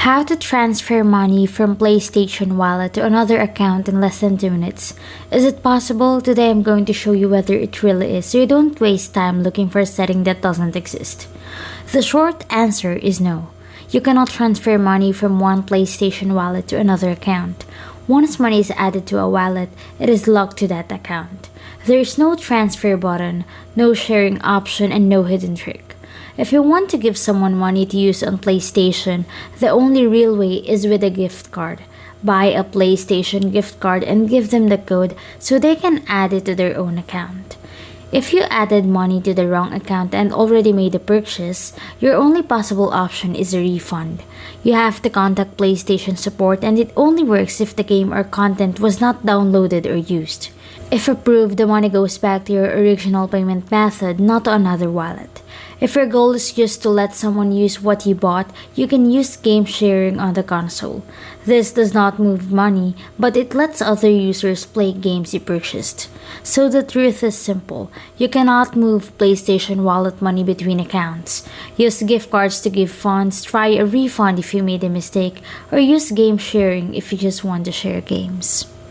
How to transfer money from PlayStation wallet to another account in less than 2 minutes. Is it possible? Today I'm going to show you whether it really is, so you don't waste time looking for a setting that doesn't exist. The short answer is no. You cannot transfer money from one PlayStation wallet to another account. Once money is added to a wallet, it is locked to that account. There is no transfer button, no sharing option, and no hidden trick. If you want to give someone money to use on PlayStation, the only real way is with a gift card. Buy a PlayStation gift card and give them the code so they can add it to their own account. If you added money to the wrong account and already made a purchase, your only possible option is a refund. You have to contact PlayStation support, and it only works if the game or content was not downloaded or used. If approved, the money goes back to your original payment method, not to another wallet. If your goal is just to let someone use what you bought, you can use game sharing on the console. This does not move money, but it lets other users play games you purchased. So the truth is simple. You cannot move PlayStation wallet money between accounts. Use gift cards to give funds, try a refund if you made a mistake, or use game sharing if you just want to share games.